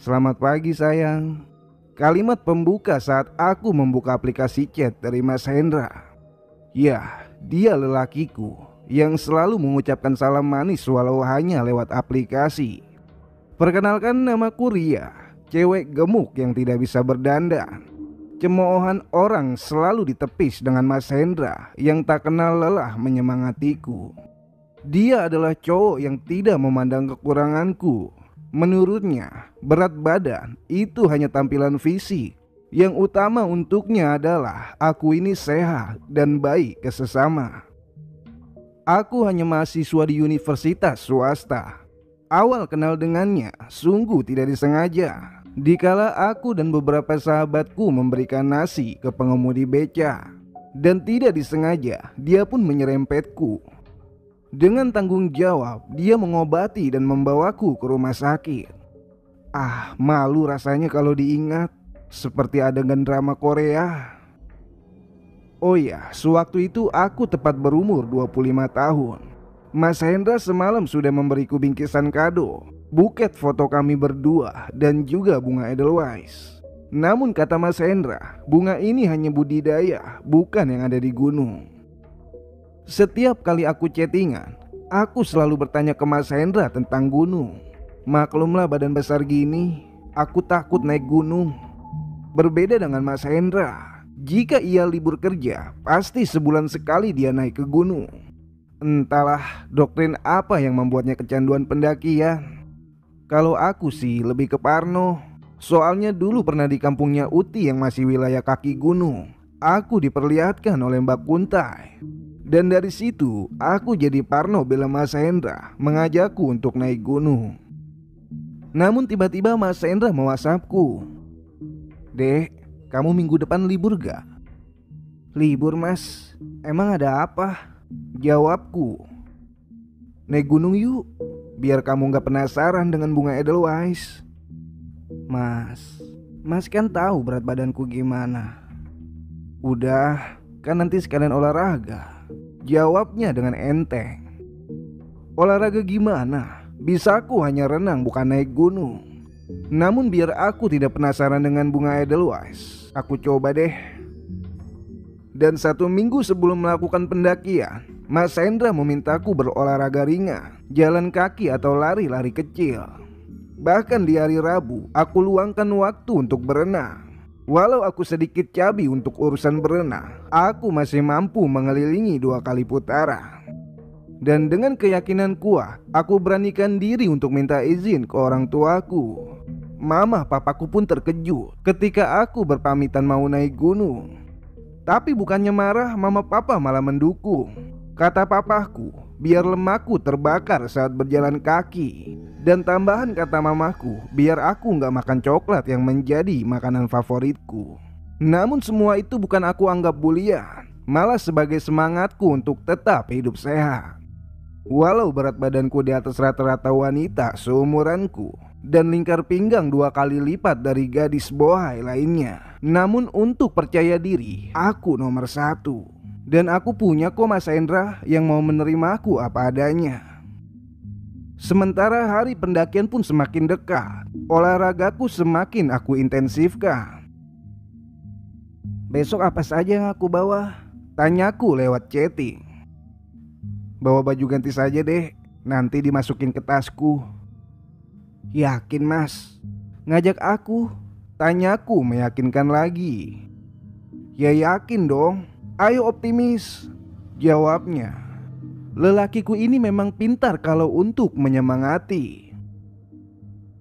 Selamat pagi sayang. Kalimat pembuka saat aku membuka aplikasi chat dari Mas Hendra. Ya, dia lelakiku yang selalu mengucapkan salam manis walau hanya lewat aplikasi. Perkenalkan, namaku Ria, cewek gemuk yang tidak bisa berdandan. Cemoohan orang selalu ditepis dengan Mas Hendra yang tak kenal lelah menyemangatiku. Dia adalah cowok yang tidak memandang kekuranganku. Menurutnya, berat badan itu hanya tampilan fisik. Yang utama untuknya adalah aku ini sehat dan baik ke sesama. Aku hanya mahasiswa di universitas swasta. Awal kenal dengannya sungguh tidak disengaja. Dikala aku dan beberapa sahabatku memberikan nasi ke pengemudi beca. Dan tidak disengaja dia pun menyerempetku. Dengan tanggung jawab, dia mengobati dan membawaku ke rumah sakit. Malu rasanya kalau diingat, seperti adegan drama Korea. Oh ya, sewaktu itu aku tepat berumur 25 tahun. Mas Hendra semalam sudah memberiku bingkisan kado, buket foto kami berdua, dan juga bunga Edelweiss. Namun kata Mas Hendra, bunga ini hanya budidaya, bukan yang ada di gunung. Setiap kali aku chattingan, aku selalu bertanya ke Mas Hendra tentang gunung. Maklumlah badan besar gini, aku takut naik gunung. Berbeda dengan Mas Hendra, jika ia libur kerja, pasti sebulan sekali dia naik ke gunung. Entahlah doktrin apa yang membuatnya kecanduan pendakian. Kalau aku sih lebih ke parno. Soalnya dulu pernah di kampungnya Uti yang masih wilayah kaki gunung, aku diperlihatkan oleh Mbak Kuntai. Dan dari situ aku jadi parno bila Mas Hendra mengajakku untuk naik gunung. Namun tiba-tiba Mas Hendra me-WhatsAppku. "Dek, kamu minggu depan libur gak?" "Libur mas, emang ada apa?" jawabku. "Naik gunung yuk, biar kamu gak penasaran dengan bunga Edelweiss." Mas kan tahu berat badanku gimana." "Udah, kan nanti sekalian olahraga," jawabnya dengan enteng. "Olahraga gimana? Bisa aku hanya renang bukan naik gunung." Namun biar aku tidak penasaran dengan bunga Edelweiss, aku coba deh. Dan 1 minggu sebelum melakukan pendakian, Mas Hendra memintaku berolahraga ringan, jalan kaki atau lari-lari kecil. Bahkan di hari Rabu, aku luangkan waktu untuk berenang. Walau aku sedikit cabi untuk urusan berenang, aku masih mampu mengelilingi 2 kali putaran. Dan dengan keyakinan kuat, aku beranikan diri untuk minta izin ke orang tuaku. Mama papaku pun terkejut ketika aku berpamitan mau naik gunung. Tapi bukannya marah, mama papa malah mendukung. Kata papaku, biar lemakku terbakar saat berjalan kaki. Dan tambahan kata mamaku, biar aku gak makan coklat yang menjadi makanan favoritku. Namun semua itu bukan aku anggap bulian, malah sebagai semangatku untuk tetap hidup sehat. Walau berat badanku di atas rata-rata wanita seumuranku dan lingkar pinggang 2 kali lipat dari gadis bohai lainnya, namun untuk percaya diri, aku nomor 1. Dan aku punya kok Mas Hendra yang mau menerima aku apa adanya. Sementara hari pendakian pun semakin dekat, olahragaku semakin aku intensifkan. "Besok apa saja yang aku bawa?" tanyaku lewat chatting. "Bawa baju ganti saja deh, nanti dimasukin ke tasku." "Yakin mas? Ngajak aku?" tanyaku meyakinkan lagi. "Ya yakin dong, ayo optimis," jawabnya. Lelakiku ini memang pintar kalau untuk menyemangati.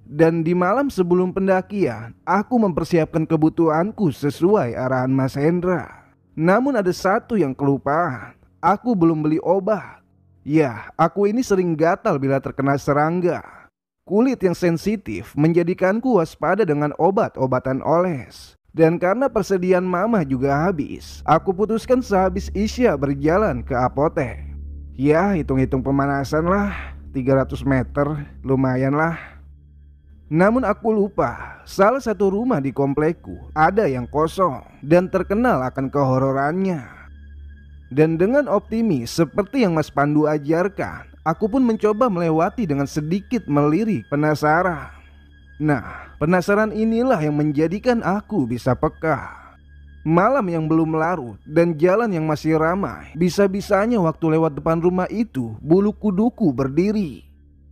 Dan di malam sebelum pendakian, aku mempersiapkan kebutuhanku sesuai arahan Mas Hendra. Namun ada satu yang kelupaan, aku belum beli obat. Ya, aku ini sering gatal bila terkena serangga. Kulit yang sensitif menjadikanku waspada dengan obat-obatan oles. Dan karena persediaan mama juga habis, aku putuskan sehabis Isya berjalan ke apotek. Ya, hitung-hitung pemanasan lah, 300 meter, lumayan lah. Namun aku lupa, salah satu rumah di komplekku ada yang kosong dan terkenal akan kehororannya. Dan dengan optimis seperti yang Mas Pandu ajarkan, aku pun mencoba melewati dengan sedikit melirik penasaran. Nah, penasaran inilah yang menjadikan aku bisa peka. Malam yang belum larut dan jalan yang masih ramai, bisa-bisanya waktu lewat depan rumah itu, bulu kuduku berdiri.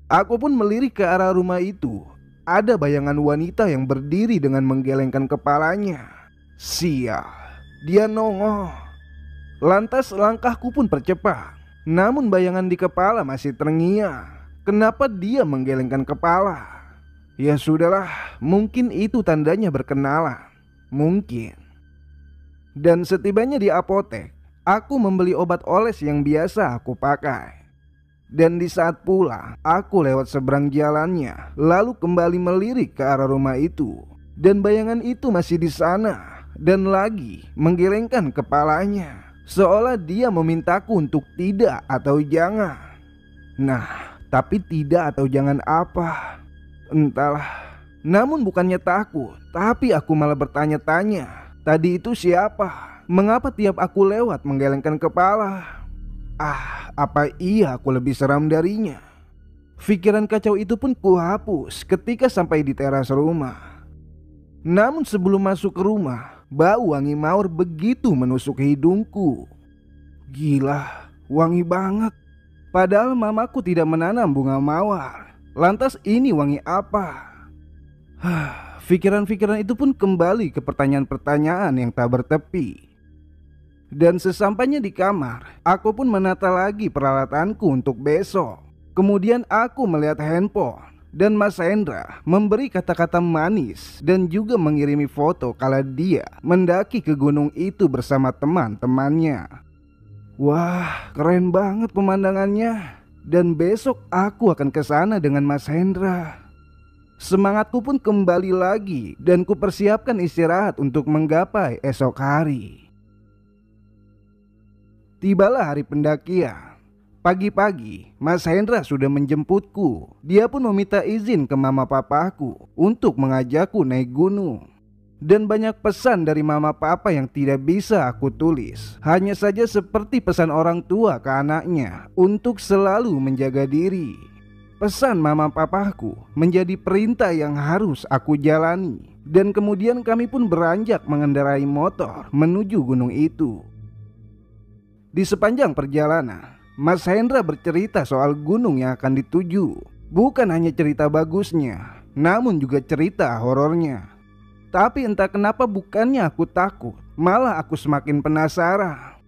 Aku pun melirik ke arah rumah itu. Ada bayangan wanita yang berdiri dengan menggelengkan kepalanya. Sial, dia nongol. Lantas langkahku pun percepat. Namun bayangan di kepala masih terngiang. Kenapa dia menggelengkan kepala? Ya sudahlah, mungkin itu tandanya berkenalan. Mungkin. Dan setibanya di apotek, aku membeli obat oles yang biasa aku pakai. Dan di saat pulang, aku lewat seberang jalannya, lalu kembali melirik ke arah rumah itu. Dan bayangan itu masih di sana, dan lagi menggelengkan kepalanya, seolah dia memintaku untuk tidak atau jangan. Nah, tapi tidak atau jangan apa? Entahlah. Namun bukannya takut, tapi aku malah bertanya-tanya. Tadi itu siapa? Mengapa tiap aku lewat menggelengkan kepala? Apa iya aku lebih seram darinya? Pikiran kacau itu pun kuhapus ketika sampai di teras rumah. Namun sebelum masuk ke rumah, bau wangi mawar begitu menusuk hidungku. Gila, wangi banget. Padahal mamaku tidak menanam bunga mawar. Lantas ini wangi apa? Pikiran-pikiran itu pun kembali ke pertanyaan-pertanyaan yang tak bertepi. Dan sesampainya di kamar, aku pun menata lagi peralatanku untuk besok. Kemudian aku melihat handphone, dan Mas Hendra memberi kata-kata manis dan juga mengirimi foto kala dia mendaki ke gunung itu bersama teman-temannya. Wah, keren banget pemandangannya. Dan besok aku akan ke sana dengan Mas Hendra. Semangatku pun kembali lagi dan kupersiapkan istirahat untuk menggapai esok hari. Tibalah hari pendakian. Pagi-pagi, Mas Hendra sudah menjemputku. Dia pun meminta izin ke mama papaku untuk mengajakku naik gunung. Dan banyak pesan dari mama papa yang tidak bisa aku tulis. Hanya saja seperti pesan orang tua ke anaknya untuk selalu menjaga diri. Pesan mama papaku menjadi perintah yang harus aku jalani. Dan kemudian kami pun beranjak mengendarai motor menuju gunung itu. Di sepanjang perjalanan, Mas Hendra bercerita soal gunung yang akan dituju. Bukan hanya cerita bagusnya, namun juga cerita horornya. Tapi entah kenapa bukannya aku takut, malah aku semakin penasaran.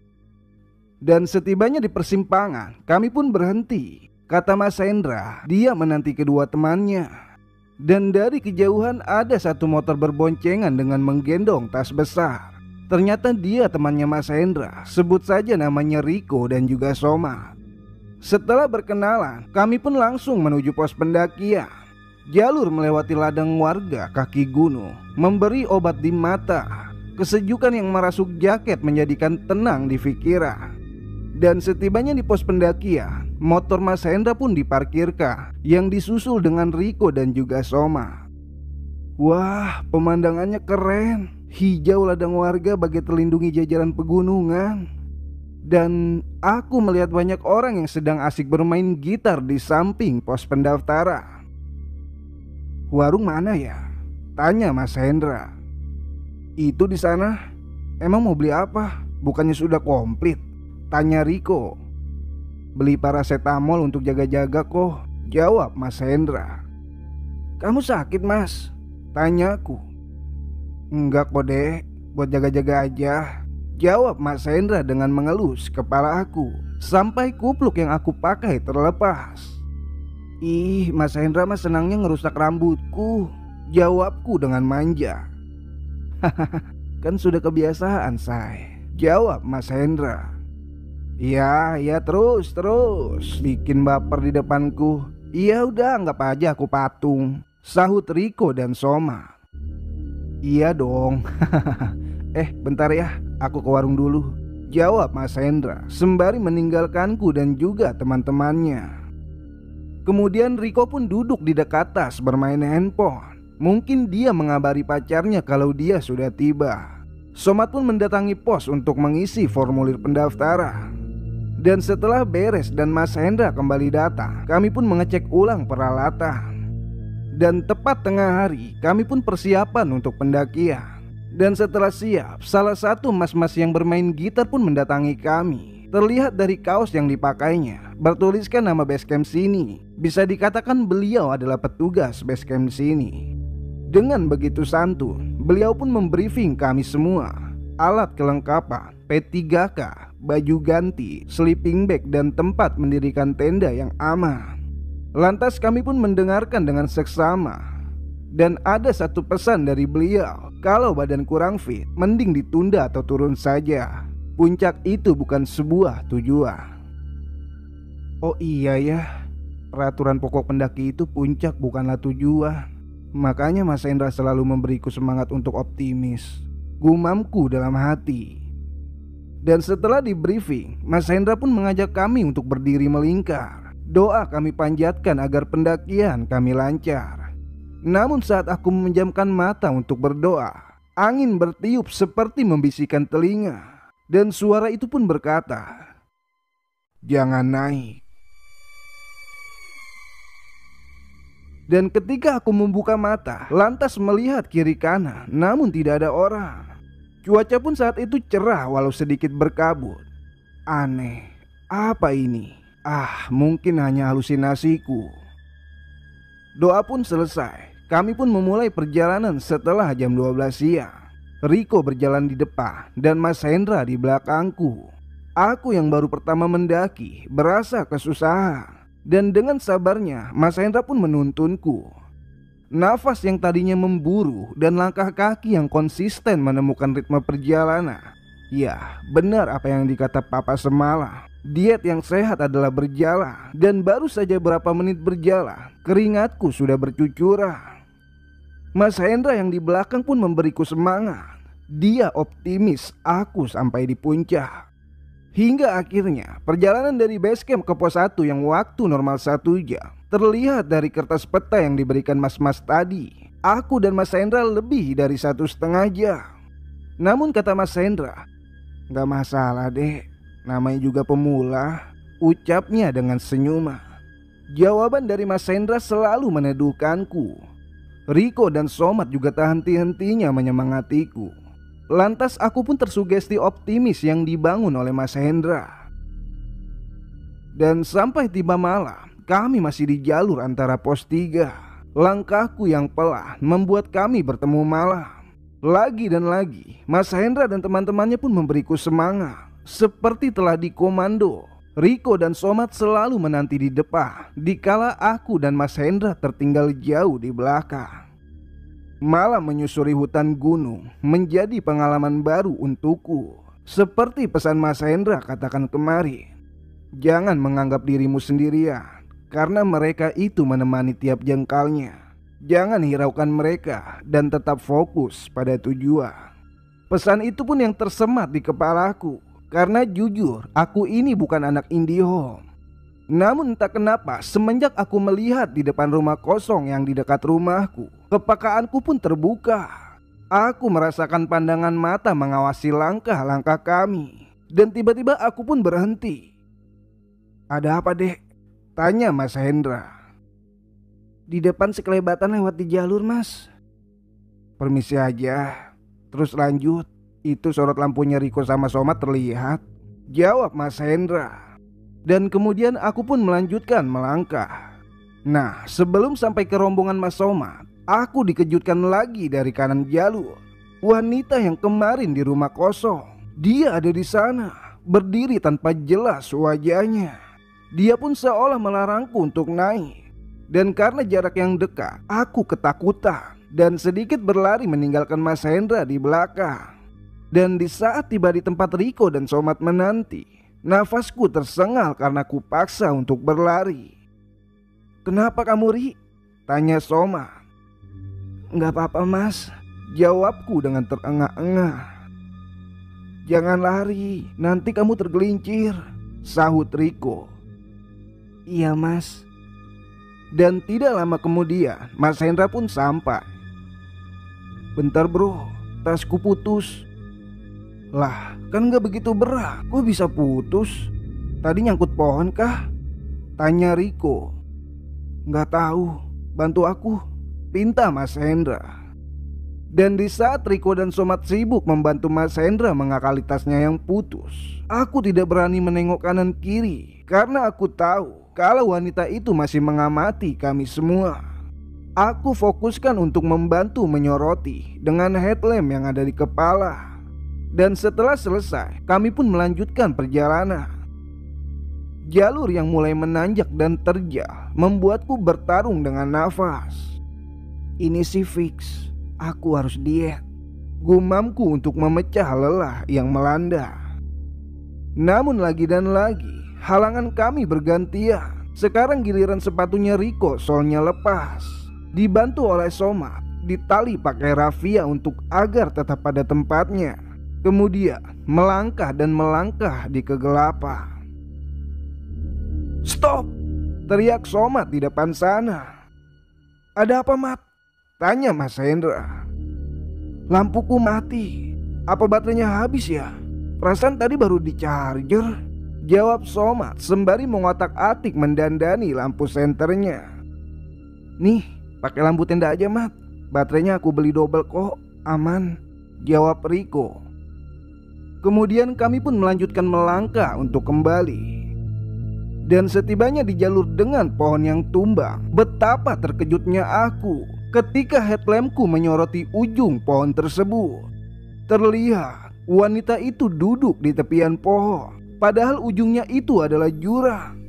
Dan setibanya di persimpangan, kami pun berhenti. Kata Mas Hendra, dia menanti kedua temannya. Dan dari kejauhan ada satu motor berboncengan dengan menggendong tas besar. Ternyata dia temannya Mas Hendra, sebut saja namanya Riko dan juga Soma. Setelah berkenalan, kami pun langsung menuju pos pendakian. Jalur melewati ladang warga kaki gunung, memberi obat di mata. Kesejukan yang merasuk jaket menjadikan tenang di pikiran. Dan setibanya di pos pendakian, motor Mas Hendra pun diparkirkan, yang disusul dengan Riko dan juga Soma. Wah, pemandangannya keren. Hijau ladang warga bagi terlindungi jajaran pegunungan. Dan aku melihat banyak orang yang sedang asik bermain gitar di samping pos pendaftaran. Warung mana ya? Tanya Mas Hendra. Itu di sana. Emang mau beli apa? Bukannya sudah komplit? Tanya Riko. Beli paracetamol untuk jaga-jaga kok, jawab Mas Hendra. Kamu sakit Mas? Tanyaku. Enggak kok dek, buat jaga-jaga aja, jawab Mas Hendra dengan mengelus kepala aku sampai kupluk yang aku pakai terlepas. Ih, Mas Hendra mah senangnya ngerusak rambutku, jawabku dengan manja. Hahaha, kan sudah kebiasaan say, jawab Mas Hendra. Iya terus bikin baper di depanku. Iya udah anggap aja aku patung, sahut Riko dan Soma. Iya dong. Bentar ya, aku ke warung dulu, jawab Mas Hendra sembari meninggalkanku dan juga teman-temannya. Kemudian Riko pun duduk di dekat tas bermain handphone. Mungkin dia mengabari pacarnya kalau dia sudah tiba. Somat pun mendatangi pos untuk mengisi formulir pendaftaran. Dan setelah beres dan Mas Hendra kembali datang, kami pun mengecek ulang peralatan. Dan tepat tengah hari kami pun persiapan untuk pendakian. Dan setelah siap, salah satu mas-mas yang bermain gitar pun mendatangi kami. Terlihat dari kaos yang dipakainya bertuliskan nama basecamp sini. Bisa dikatakan beliau adalah petugas basecamp sini. Dengan begitu santun, beliau pun membriefing kami semua. Alat kelengkapan, P3K, baju ganti, sleeping bag, dan tempat mendirikan tenda yang aman. Lantas kami pun mendengarkan dengan seksama. Dan ada satu pesan dari beliau, kalau badan kurang fit, mending ditunda atau turun saja. Puncak itu bukan sebuah tujuan. Oh iya ya, peraturan pokok pendaki itu puncak bukanlah tujuan. Makanya Mas Hendra selalu memberiku semangat untuk optimis, gumamku dalam hati. Dan setelah di briefing, Mas Hendra pun mengajak kami untuk berdiri melingkar. Doa kami panjatkan agar pendakian kami lancar. Namun saat aku memejamkan mata untuk berdoa, angin bertiup seperti membisikkan telinga. Dan suara itu pun berkata, "Jangan naik." Dan ketika aku membuka mata, lantas melihat kiri kanan, namun tidak ada orang. Cuaca pun saat itu cerah walau sedikit berkabut. Aneh, apa ini? Mungkin hanya halusinasiku. Doa pun selesai. Kami pun memulai perjalanan setelah jam 12 siang. Riko berjalan di depan dan Mas Hendra di belakangku. Aku yang baru pertama mendaki berasa kesusahan. Dan dengan sabarnya Mas Hendra pun menuntunku. Nafas yang tadinya memburu dan langkah kaki yang konsisten menemukan ritme perjalanan. Ya, benar apa yang dikata Papa semalam. Diet yang sehat adalah berjalan. Dan baru saja berapa menit berjalan, keringatku sudah bercucuran. Mas Hendra yang di belakang pun memberiku semangat. Dia optimis aku sampai di puncak. Hingga akhirnya perjalanan dari basecamp ke pos 1 yang waktu normal 1 jam. Terlihat dari kertas peta yang diberikan mas-mas tadi, aku dan Mas Hendra lebih dari 1,5 jam. Namun kata Mas Hendra, "Gak masalah dek, namanya juga pemula," ucapnya dengan senyuman. Jawaban dari Mas Hendra selalu meneduhkanku. Riko dan Somat juga tak henti-hentinya menyemangatiku. Lantas aku pun tersugesti optimis yang dibangun oleh Mas Hendra. Dan sampai tiba malam, kami masih di jalur antara pos 3. Langkahku yang pelan membuat kami bertemu malam. Lagi dan lagi, Mas Hendra dan teman-temannya pun memberiku semangat. Seperti telah dikomando, Riko dan Somat selalu menanti di depan, dikala aku dan Mas Hendra tertinggal jauh di belakang. Malam menyusuri hutan gunung menjadi pengalaman baru untukku. Seperti pesan Mas Hendra katakan kemarin, jangan menganggap dirimu sendirian, karena mereka itu menemani tiap jengkalnya. Jangan hiraukan mereka dan tetap fokus pada tujuan. Pesan itu pun yang tersemat di kepalaku, karena jujur aku ini bukan anak IndiHome. Namun entah kenapa semenjak aku melihat di depan rumah kosong yang di dekat rumahku, kepekaanku pun terbuka. Aku merasakan pandangan mata mengawasi langkah-langkah kami. Dan tiba-tiba aku pun berhenti. "Ada apa dek?" tanya Mas Hendra. "Di depan sekelebatan lewat di jalur mas." "Permisi aja, terus lanjut. Itu sorot lampunya Riko sama Somat terlihat," jawab Mas Hendra. Dan kemudian aku pun melanjutkan melangkah. Nah, sebelum sampai ke rombongan Mas Somat, aku dikejutkan lagi dari kanan jalur. Wanita yang kemarin di rumah kosong, dia ada di sana, berdiri tanpa jelas wajahnya. Dia pun seolah melarangku untuk naik. Dan karena jarak yang dekat, aku ketakutan dan sedikit berlari meninggalkan Mas Hendra di belakang. Dan di saat tiba di tempat Riko dan Somat menanti, nafasku tersengal karena kupaksa untuk berlari. "Kenapa kamu, Ri?" tanya Somat. "Nggak apa-apa mas," jawabku dengan terengah-engah. "Jangan lari, nanti kamu tergelincir," sahut Riko. "Iya mas." Dan tidak lama kemudian Mas Hendra pun sampai. "Bentar bro, tasku putus." "Lah, kan gak begitu berat, kok bisa putus? Tadi nyangkut pohon kah?" tanya Riko. "Gak tahu, bantu aku," pinta Mas Hendra. Dan di saat Riko dan Somad sibuk membantu Mas Hendra mengakali tasnya yang putus, aku tidak berani menengok kanan kiri karena aku tahu kalau wanita itu masih mengamati kami semua. Aku fokuskan untuk membantu menyoroti dengan headlamp yang ada di kepala. Dan setelah selesai, kami pun melanjutkan perjalanan. Jalur yang mulai menanjak dan terjal membuatku bertarung dengan nafas. Ini sih fix, aku harus diet, gumamku untuk memecah lelah yang melanda. Namun lagi dan lagi, halangan kami bergantian. Sekarang giliran sepatunya Riko solnya lepas. Dibantu oleh Somad, ditali pakai rafia untuk agar tetap pada tempatnya. Kemudian melangkah dan melangkah di kegelapan. "Stop!" teriak Somad di depan sana. "Ada apa, Mat?" tanya Mas Hendra. "Lampuku mati. Apa baterainya habis ya? Perasaan tadi baru di charger," jawab Somad sembari mengotak-atik mendandani lampu senternya. "Nih, pakai lampu tenda aja, Mat. Baterainya aku beli double kok, aman," jawab Riko. Kemudian kami pun melanjutkan melangkah untuk kembali. Dan setibanya di jalur dengan pohon yang tumbang, betapa terkejutnya aku ketika headlampku menyoroti ujung pohon tersebut. Terlihat wanita itu duduk di tepian pohon, padahal ujungnya itu adalah jurang.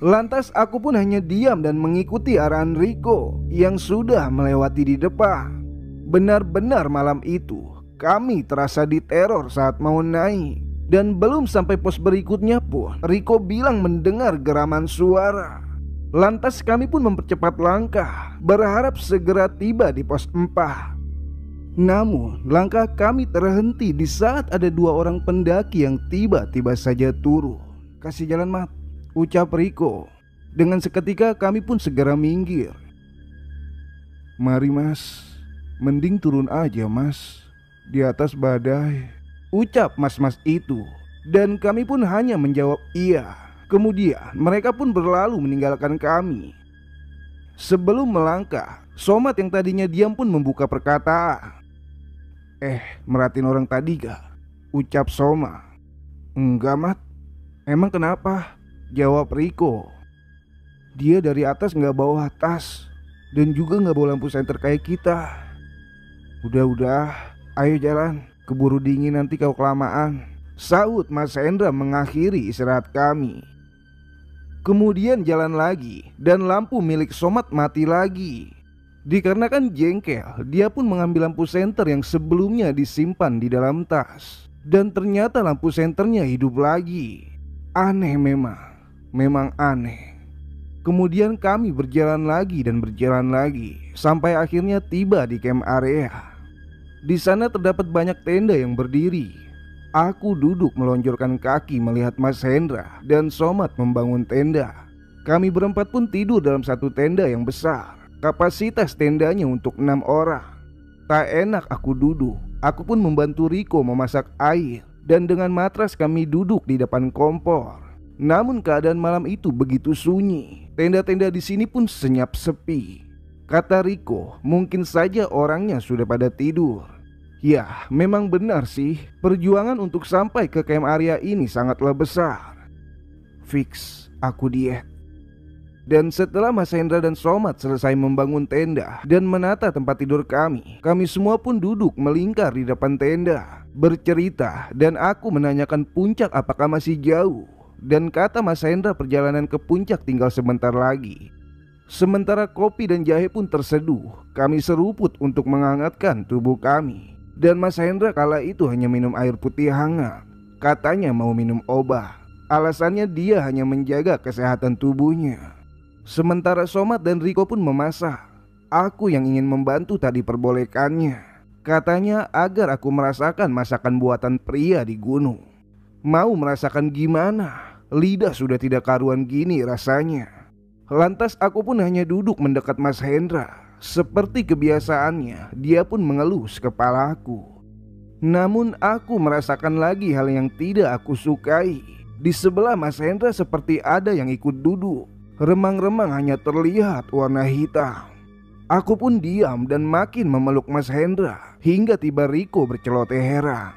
Lantas aku pun hanya diam dan mengikuti arahan Riko yang sudah melewati di depan. Benar-benar malam itu kami terasa diteror saat mau naik. Dan belum sampai pos berikutnya pun Riko bilang mendengar geraman suara. Lantas kami pun mempercepat langkah, berharap segera tiba di pos 4. Namun langkah kami terhenti di saat ada 2 orang pendaki yang tiba-tiba saja turun. "Kasih jalan, Mat," ucap Riko. Dengan seketika kami pun segera minggir. "Mari Mas, mending turun aja Mas, di atas badai," ucap mas-mas itu. Dan kami pun hanya menjawab iya. Kemudian mereka pun berlalu meninggalkan kami. Sebelum melangkah, Somad yang tadinya diam pun membuka perkataan. Merhatiin orang tadi gak?" ucap Somad. "Enggak, Mat. Emang kenapa?" jawab Riko. "Dia dari atas gak bawa tas, dan juga gak bawa lampu senter kayak kita." Udah, ayo jalan, keburu dingin nanti kau kelamaan," sahut Mas Hendra mengakhiri istirahat kami. Kemudian jalan lagi dan lampu milik Somad mati lagi. Dikarenakan jengkel, dia pun mengambil lampu senter yang sebelumnya disimpan di dalam tas. Dan ternyata lampu senternya hidup lagi. Aneh memang aneh. Kemudian kami berjalan lagi dan berjalan lagi sampai akhirnya tiba di camp area. Di sana terdapat banyak tenda yang berdiri. Aku duduk melonjorkan kaki melihat Mas Hendra dan Somad membangun tenda. Kami berempat pun tidur dalam satu tenda yang besar. Kapasitas tendanya untuk 6 orang. Tak enak aku duduk. Aku pun membantu Riko memasak air. Dan dengan matras kami duduk di depan kompor. Namun keadaan malam itu begitu sunyi. Tenda-tenda di sini pun senyap sepi. Kata Riko, mungkin saja orangnya sudah pada tidur. Ya, memang benar sih. Perjuangan untuk sampai ke camp area ini sangatlah besar. Fix, aku diet. Dan setelah Mas Hendra dan Somad selesai membangun tenda dan menata tempat tidur kami semua pun duduk melingkar di depan tenda, bercerita, dan aku menanyakan puncak apakah masih jauh. Dan kata Mas Hendra perjalanan ke puncak tinggal sebentar lagi. Sementara kopi dan jahe pun terseduh, kami seruput untuk menghangatkan tubuh kami. Dan Mas Hendra kala itu hanya minum air putih hangat. Katanya mau minum obat. Alasannya dia hanya menjaga kesehatan tubuhnya. Sementara Somad dan Riko pun memasak. Aku yang ingin membantu tak diperbolehkannya. Katanya agar aku merasakan masakan buatan pria di gunung. Mau merasakan gimana? Lidah sudah tidak karuan gini rasanya. Lantas aku pun hanya duduk mendekat Mas Hendra. Seperti kebiasaannya, dia pun mengelus kepalaku. Namun aku merasakan lagi hal yang tidak aku sukai. Di sebelah Mas Hendra seperti ada yang ikut duduk. Remang-remang hanya terlihat warna hitam. Aku pun diam dan makin memeluk Mas Hendra hingga tiba Riko berceloteh heran.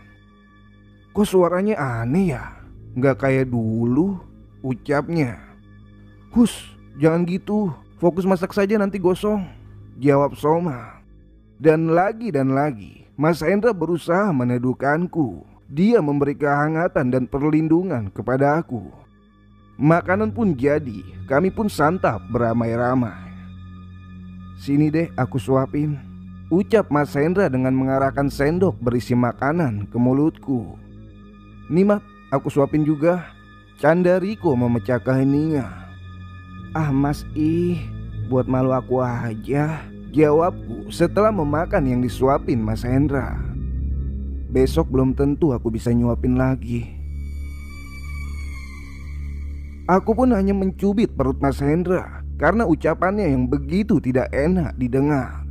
"Kok suaranya aneh ya? Nggak kayak dulu," ucapnya. "Hus, jangan gitu. Fokus masak saja nanti gosong," jawab Soma. Dan lagi Mas Hendra berusaha meneduhkanku. Dia memberi kehangatan dan perlindungan kepada aku. Makanan pun jadi. Kami pun santap beramai-ramai. "Sini deh aku suapin," ucap Mas Hendra dengan mengarahkan sendok berisi makanan ke mulutku. "Nih Mat, aku suapin juga," canda Riko memecah keheningan. "Ah Mas, buat malu aku aja," jawabku setelah memakan yang disuapin Mas Hendra. "Besok belum tentu aku bisa nyuapin lagi." Aku pun hanya mencubit perut Mas Hendra karena ucapannya yang begitu tidak enak didengar.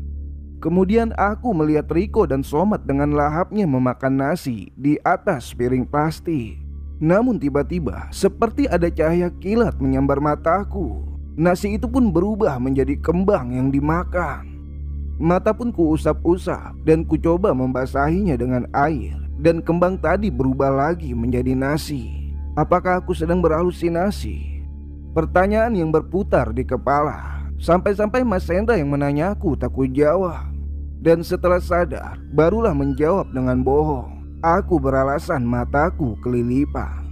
Kemudian aku melihat Riko dan Somat dengan lahapnya memakan nasi di atas piring plastik. Namun tiba-tiba seperti ada cahaya kilat menyambar mataku. Nasi itu pun berubah menjadi kembang yang dimakan. Mata pun kuusap-usap dan kucoba membasahinya dengan air, dan kembang tadi berubah lagi menjadi nasi. Apakah aku sedang berhalusinasi? Pertanyaan yang berputar di kepala. Sampai-sampai Mas Hendra yang menanyaku tak kujawab. Dan setelah sadar, barulah menjawab dengan bohong. Aku beralasan mataku kelilipan.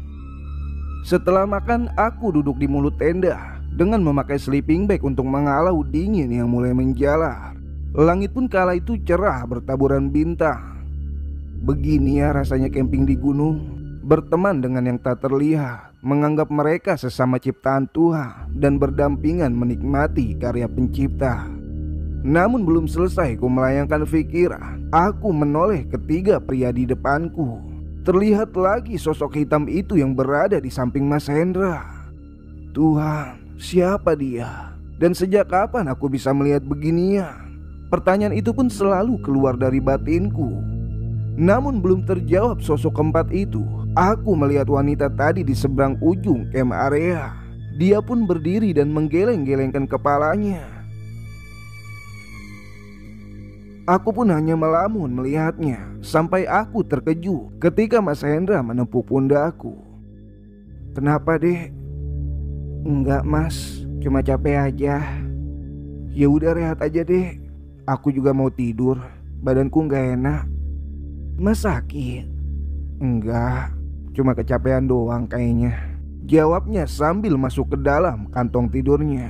Setelah makan, aku duduk di mulut tenda dengan memakai sleeping bag untuk menghalau dingin yang mulai menjalar. Langit pun kala itu cerah bertaburan bintang. Begini ya rasanya camping di gunung, berteman dengan yang tak terlihat, menganggap mereka sesama ciptaan Tuhan, dan berdampingan menikmati karya pencipta. Namun belum selesai ku melayangkan pikiran, aku menoleh ketiga pria di depanku. Terlihat lagi sosok hitam itu yang berada di samping Mas Hendra. Tuhan, siapa dia? Dan sejak kapan aku bisa melihat beginian? Pertanyaan itu pun selalu keluar dari batinku. Namun belum terjawab sosok keempat itu, aku melihat wanita tadi di seberang ujung camp area. Dia pun berdiri dan menggeleng-gelengkan kepalanya. Aku pun hanya melamun melihatnya, sampai aku terkejut ketika Mas Hendra menepuk pundakku. "Kenapa dek?" "Enggak Mas, cuma capek aja." "Ya udah rehat aja dek, aku juga mau tidur, badanku nggak enak." "Mas sakit?" "Enggak, cuma kecapean doang kayaknya," jawabnya sambil masuk ke dalam kantong tidurnya.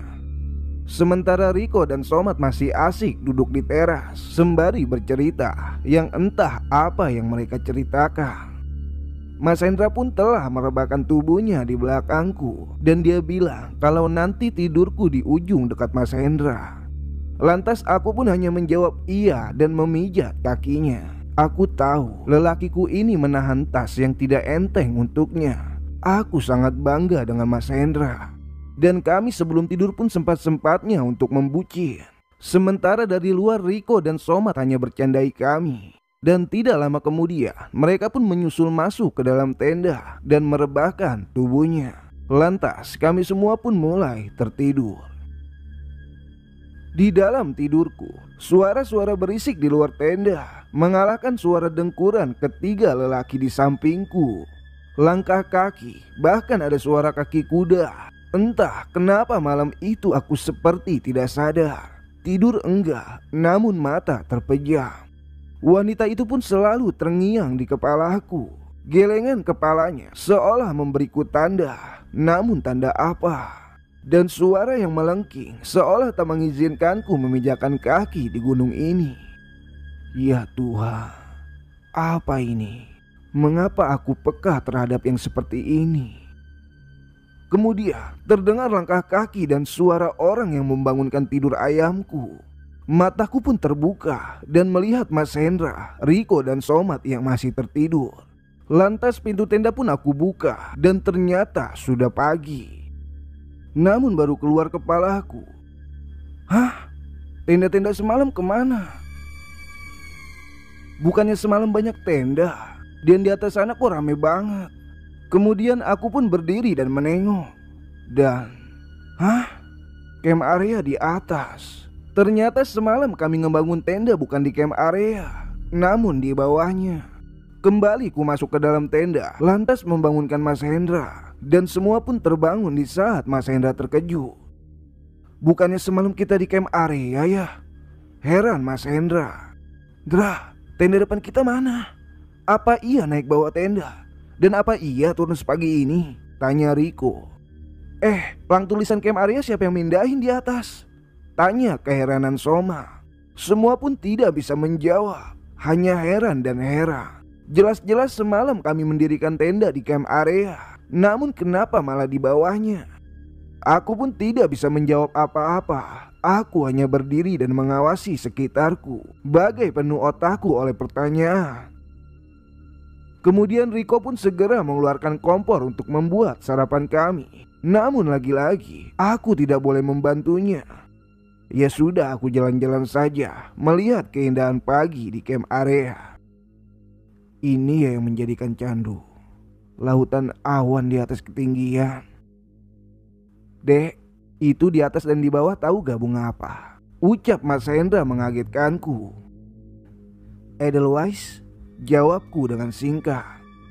Sementara Riko dan Somat masih asik duduk di teras sembari bercerita yang entah apa yang mereka ceritakan. Mas Hendra pun telah merebahkan tubuhnya di belakangku, dan dia bilang kalau nanti tidurku di ujung dekat Mas Hendra. Lantas aku pun hanya menjawab iya dan memijat kakinya. Aku tahu lelakiku ini menahan tas yang tidak enteng untuknya. Aku sangat bangga dengan Mas Hendra. Dan kami sebelum tidur pun sempat-sempatnya untuk membucin. Sementara dari luar Riko dan Somat hanya bercandai kami. Dan tidak lama kemudian mereka pun menyusul masuk ke dalam tenda dan merebahkan tubuhnya. Lantas kami semua pun mulai tertidur. Di dalam tidurku, suara-suara berisik di luar tenda mengalahkan suara dengkuran ketiga lelaki di sampingku. Langkah kaki, bahkan ada suara kaki kuda. Entah kenapa malam itu aku seperti tidak sadar. Tidur enggak, namun mata terpejam. Wanita itu pun selalu terngiang di kepalaku. Gelengan kepalanya seolah memberiku tanda, namun tanda apa? Dan suara yang melengking seolah tak mengizinkanku memijakkan kaki di gunung ini. Ya Tuhan, apa ini? Mengapa aku peka terhadap yang seperti ini? Kemudian terdengar langkah kaki dan suara orang yang membangunkan tidur ayamku. Mataku pun terbuka dan melihat Mas Hendra, Riko dan Somat yang masih tertidur. Lantas pintu tenda pun aku buka dan ternyata sudah pagi. Namun baru keluar kepalaku. Hah? Tenda-tenda semalam kemana? Bukannya semalam banyak tenda, dan di atas sana kok rame banget. Kemudian aku pun berdiri dan menengok. Dan Hah? Camp area di atas. Ternyata semalam kami ngebangun tenda bukan di camp area, namun di bawahnya. Kembali ku masuk ke dalam tenda, lantas membangunkan Mas Hendra. Dan semua pun terbangun di saat Mas Hendra terkejut. Bukannya semalam kita di camp area ya? Heran Mas Hendra. Dra, tenda depan kita mana? Apa iya naik bawa tenda? Dan apa iya turun sepagi ini? Tanya Riko. Pelang tulisan camp area siapa yang mindahin di atas? Tanya keheranan Soma. Semua pun tidak bisa menjawab, hanya heran dan heran. Jelas-jelas semalam kami mendirikan tenda di camp area, namun kenapa malah di bawahnya? Aku pun tidak bisa menjawab apa-apa. Aku hanya berdiri dan mengawasi sekitarku, bagai penuh otakku oleh pertanyaan. Kemudian Riko pun segera mengeluarkan kompor untuk membuat sarapan kami. Namun lagi-lagi aku tidak boleh membantunya. Ya sudah, aku jalan-jalan saja melihat keindahan pagi di camp area. Ini yang menjadikan candu. Lautan awan di atas ketinggian. Dek, itu di atas dan di bawah tahu gak bunga apa? Ucap Mas Hendra mengagetkanku. Edelweiss, jawabku dengan singkat.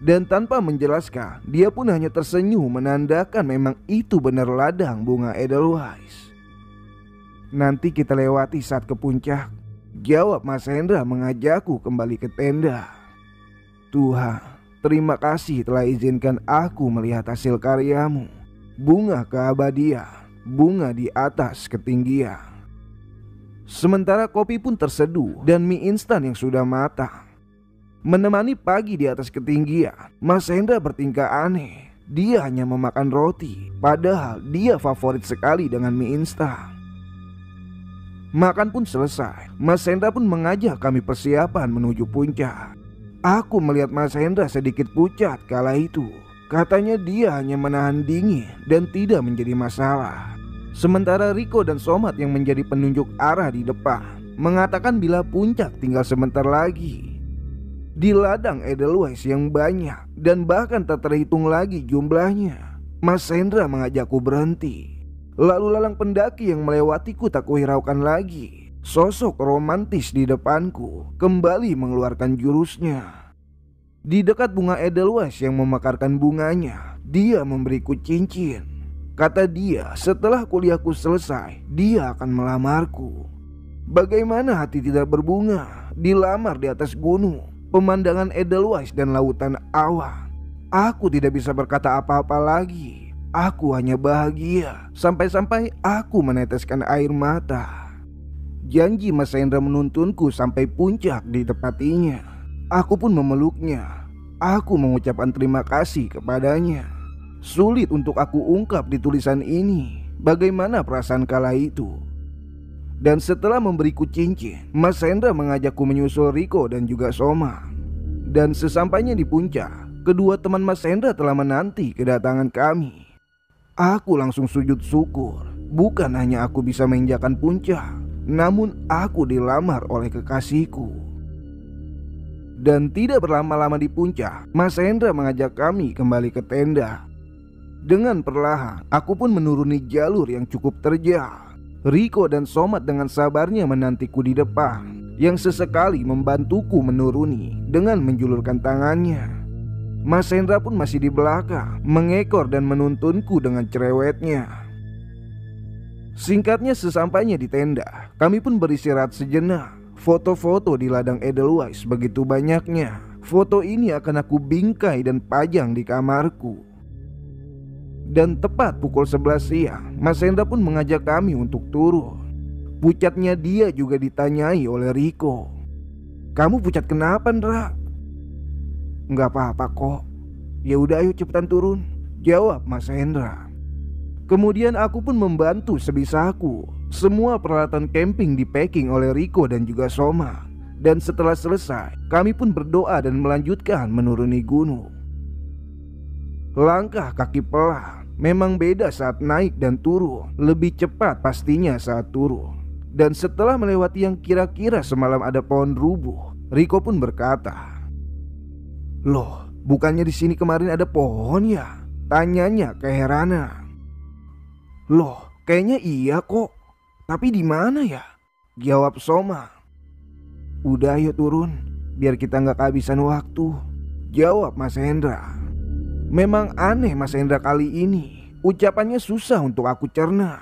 Dan tanpa menjelaskan, dia pun hanya tersenyum menandakan memang itu benar ladang bunga Edelweiss. Nanti kita lewati saat ke puncak, jawab Mas Hendra mengajakku kembali ke tenda. Tuhan, terima kasih telah izinkan aku melihat hasil karyamu. Bunga keabadian, bunga di atas ketinggian. Sementara kopi pun terseduh dan mie instan yang sudah matang menemani pagi di atas ketinggian. Mas Hendra bertingkah aneh. Dia hanya memakan roti, padahal dia favorit sekali dengan mie instan. Makan pun selesai. Mas Hendra pun mengajak kami persiapan menuju puncak. Aku melihat Mas Hendra sedikit pucat kala itu. Katanya dia hanya menahan dingin dan tidak menjadi masalah. Sementara Riko dan Somat yang menjadi penunjuk arah di depan mengatakan bila puncak tinggal sebentar lagi. Di ladang Edelweiss yang banyak dan bahkan tak terhitung lagi jumlahnya, Mas Hendra mengajakku berhenti. Lalu lalang pendaki yang melewatiku tak kuhiraukan lagi. Sosok romantis di depanku kembali mengeluarkan jurusnya. Di dekat bunga Edelweiss yang memekarkan bunganya, dia memberiku cincin. Kata dia, setelah kuliahku selesai, dia akan melamarku. Bagaimana hati tidak berbunga dilamar di atas gunung, pemandangan Edelweiss dan lautan awan. Aku tidak bisa berkata apa-apa lagi. Aku hanya bahagia, sampai-sampai aku meneteskan air mata. Janji Mas Hendra menuntunku sampai puncak ditepatinya. Aku pun memeluknya. Aku mengucapkan terima kasih kepadanya. Sulit untuk aku ungkap di tulisan ini bagaimana perasaan kala itu. Dan setelah memberiku cincin, Mas Hendra mengajakku menyusul Riko dan juga Soma. Dan sesampainya di puncak, kedua teman Mas Hendra telah menanti kedatangan kami. Aku langsung sujud syukur. Bukan hanya aku bisa menginjakan puncak, namun aku dilamar oleh kekasihku. Dan tidak berlama-lama di puncak, Mas Hendra mengajak kami kembali ke tenda. Dengan perlahan, aku pun menuruni jalur yang cukup terjal. Riko dan Somat dengan sabarnya menantiku di depan, yang sesekali membantuku menuruni dengan menjulurkan tangannya. Mas Hendra pun masih di belakang, mengekor dan menuntunku dengan cerewetnya. Singkatnya, sesampainya di tenda, kami pun beristirahat sejenak. Foto-foto di ladang Edelweiss begitu banyaknya. Foto ini akan aku bingkai dan pajang di kamarku. Dan tepat pukul 11 siang, Mas Hendra pun mengajak kami untuk turun. Pucatnya dia juga ditanyai oleh Riko. Kamu pucat kenapa, Ndra? Nggak apa-apa kok. Ya udah ayo cepetan turun, jawab Mas Hendra. Kemudian aku pun membantu sebisaku. Semua peralatan camping di packing oleh Riko dan juga Soma. Dan setelah selesai, kami pun berdoa dan melanjutkan menuruni gunung. Langkah kaki pelan, memang beda saat naik dan turun. Lebih cepat pastinya saat turun. Dan setelah melewati yang kira-kira semalam ada pohon rubuh, Riko pun berkata, "Loh, bukannya di sini kemarin ada pohon ya?" Tanyanya keheranan. "Loh, Kayaknya iya kok. Tapi di mana ya? Jawab Soma. Udah ayo turun, biar kita nggak kehabisan waktu. Jawab Mas Hendra. Memang aneh Mas Hendra kali ini. Ucapannya susah untuk aku cerna.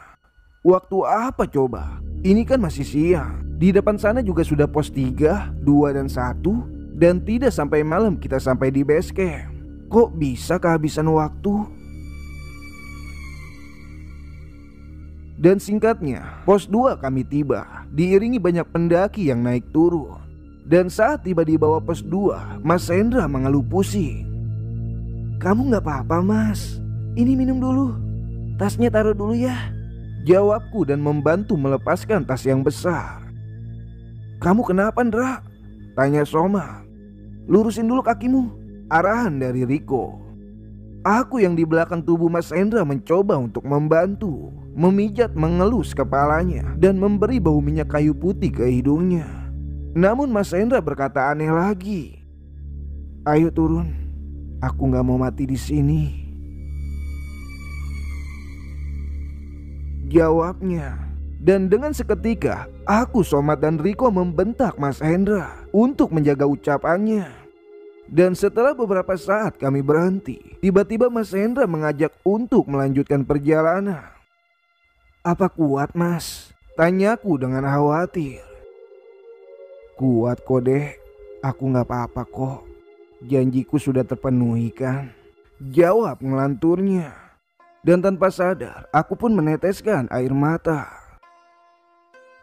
Waktu apa coba? Ini kan masih siang. Di depan sana juga sudah pos 3, 2 dan 1. Dan tidak sampai malam kita sampai di base camp. Kok bisa kehabisan waktu? Dan singkatnya, pos 2 kami tiba, diiringi banyak pendaki yang naik turun. Dan saat tiba di bawah pos 2, Mas Hendra mengeluh pusing. Kamu gak apa-apa Mas, ini minum dulu. Tasnya taruh dulu ya. Jawabku dan membantu melepaskan tas yang besar. Kamu kenapa Ndra? Tanya Soma. Lurusin dulu kakimu. Arahan dari Riko. Aku yang di belakang tubuh Mas Hendra mencoba untuk membantu, memijat mengelus kepalanya dan memberi bau minyak kayu putih ke hidungnya. Namun Mas Hendra berkata aneh lagi. Ayo turun, aku gak mau mati di sini. Jawabnya. Dan dengan seketika, aku, Somat dan Riko membentak Mas Hendra untuk menjaga ucapannya. Dan setelah beberapa saat kami berhenti, tiba-tiba Mas Hendra mengajak untuk melanjutkan perjalanan. Apa kuat Mas? Tanyaku dengan khawatir. Kuat kok Dek, aku gak apa-apa kok. Janjiku sudah terpenuhi kan? Jawab ngelanturnya. Dan tanpa sadar, aku pun meneteskan air mata.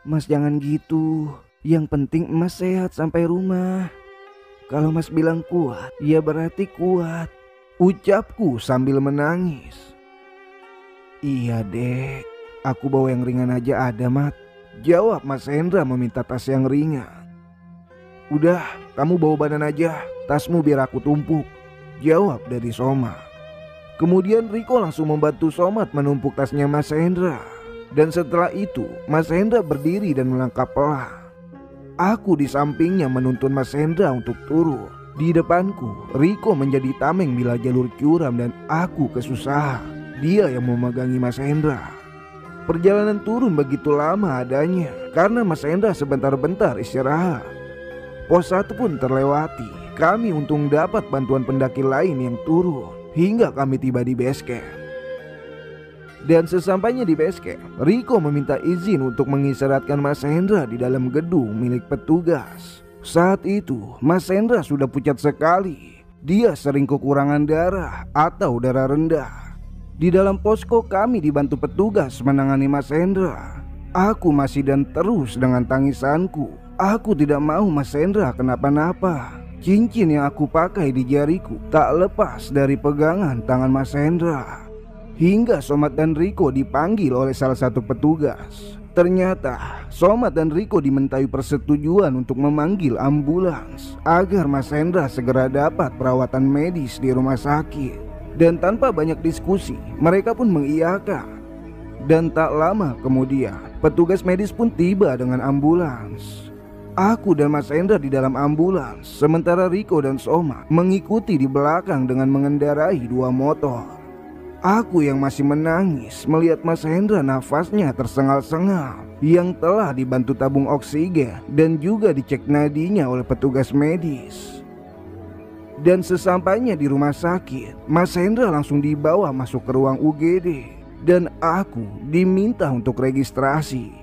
Mas jangan gitu, yang penting Mas sehat sampai rumah. Kalau Mas bilang kuat, ya berarti kuat. Ucapku sambil menangis. Iya Dek, aku bawa yang ringan aja ada Mat. Jawab Mas Hendra meminta tas yang ringan. Udah, kamu bawa badan aja, tasmu biar aku tumpuk. Jawab dari Soma. Kemudian Riko langsung membantu Somat menumpuk tasnya Mas Hendra. Dan setelah itu Mas Hendra berdiri dan melangkah pelan. Aku di sampingnya menuntun Mas Hendra untuk turun. Di depanku Riko menjadi tameng bila jalur curam dan aku kesusahan. Dia yang memegangi Mas Hendra. Perjalanan turun begitu lama adanya karena Mas Hendra sebentar-bentar istirahat. Pos 1 pun terlewati. Kami untung dapat bantuan pendaki lain yang turun hingga kami tiba di base camp. Dan sesampainya di base camp, Riko meminta izin untuk mengisyaratkan Mas Hendra di dalam gedung milik petugas. Saat itu Mas Hendra sudah pucat sekali. Dia sering kekurangan darah atau darah rendah. Di dalam posko kami dibantu petugas menangani Mas Hendra. Aku masih dan terus dengan tangisanku. Aku tidak mau Mas Hendra kenapa-napa. Cincin yang aku pakai di jariku tak lepas dari pegangan tangan Mas Hendra. Hingga Somat dan Riko dipanggil oleh salah satu petugas. Ternyata Somat dan Riko dimintai persetujuan untuk memanggil ambulans agar Mas Hendra segera dapat perawatan medis di rumah sakit. Dan tanpa banyak diskusi, mereka pun mengiyakan. Dan tak lama kemudian, petugas medis pun tiba dengan ambulans. Aku dan Mas Hendra di dalam ambulans, sementara Riko dan Somat mengikuti di belakang dengan mengendarai 2 motor. Aku yang masih menangis melihat Mas Hendra nafasnya tersengal-sengal yang telah dibantu tabung oksigen dan juga dicek nadinya oleh petugas medis. Dan sesampainya di rumah sakit, Mas Hendra langsung dibawa masuk ke ruang UGD dan aku diminta untuk registrasi.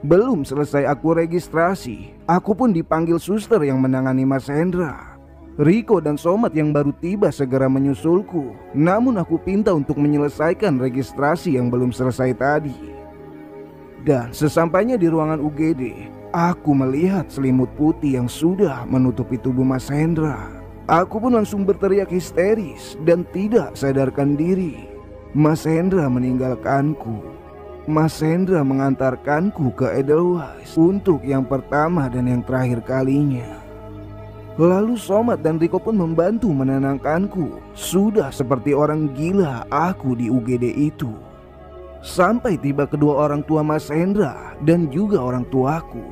Belum selesai aku registrasi, aku pun dipanggil suster yang menangani Mas Hendra. Riko dan Somat yang baru tiba segera menyusulku. Namun aku pinta untuk menyelesaikan registrasi yang belum selesai tadi. Dan sesampainya di ruangan UGD, aku melihat selimut putih yang sudah menutupi tubuh Mas Hendra. Aku pun langsung berteriak histeris dan tidak sadarkan diri. Mas Hendra meninggalkanku. Mas Hendra mengantarkanku ke Edelweiss untuk yang pertama dan yang terakhir kalinya. Lalu Somat dan Riko pun membantu menenangkanku. Sudah seperti orang gila aku di UGD itu. Sampai tiba kedua orang tua Mas Hendra dan juga orang tuaku.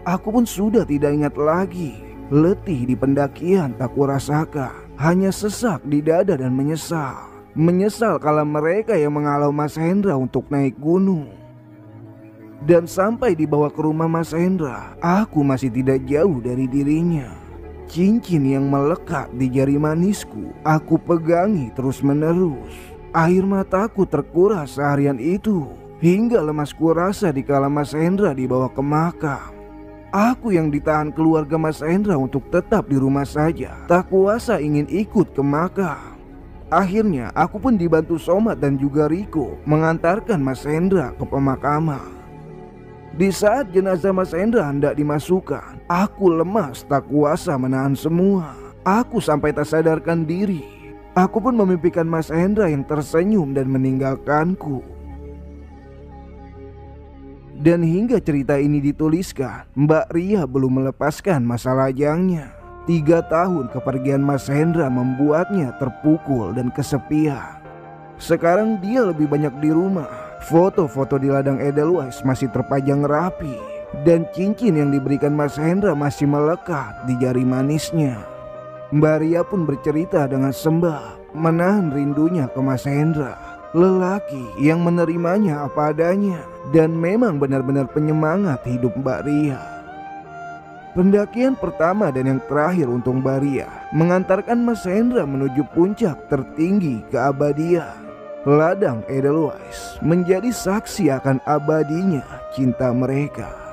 Aku pun sudah tidak ingat lagi. Letih di pendakian tak kurasakan, hanya sesak di dada dan menyesal. menyesal kalau mereka yang menghalau Mas Hendra untuk naik gunung. Dan sampai dibawa ke rumah Mas Hendra, aku masih tidak jauh dari dirinya. Cincin yang melekat di jari manisku aku pegangi terus menerus. Air mataku terkuras seharian itu, hingga lemas kurasa dikala Mas Hendra dibawa ke makam. Aku yang ditahan keluarga Mas Hendra untuk tetap di rumah saja, tak kuasa ingin ikut ke makam. Akhirnya aku pun dibantu Somat dan juga Riko mengantarkan Mas Hendra ke pemakaman. Di saat jenazah Mas Hendra hendak dimasukkan, aku lemas tak kuasa menahan semua. Aku sampai tak sadarkan diri. Aku pun memimpikan Mas Hendra yang tersenyum dan meninggalkanku. Dan hingga cerita ini dituliskan, Mbak Ria belum melepaskan masa lajangnya. 3 tahun kepergian Mas Hendra membuatnya terpukul dan kesepian. Sekarang dia lebih banyak di rumah. Foto-foto di ladang Edelweiss masih terpajang rapi, dan cincin yang diberikan Mas Hendra masih melekat di jari manisnya. Mbak Ria pun bercerita dengan sembah, menahan rindunya ke Mas Hendra, lelaki yang menerimanya apa adanya dan memang benar-benar penyemangat hidup Mbak Ria. Pendakian pertama dan yang terakhir untuk Mbak Ria mengantarkan Mas Hendra menuju puncak tertinggi keabadian. Ladang Edelweiss menjadi saksi akan abadinya cinta mereka.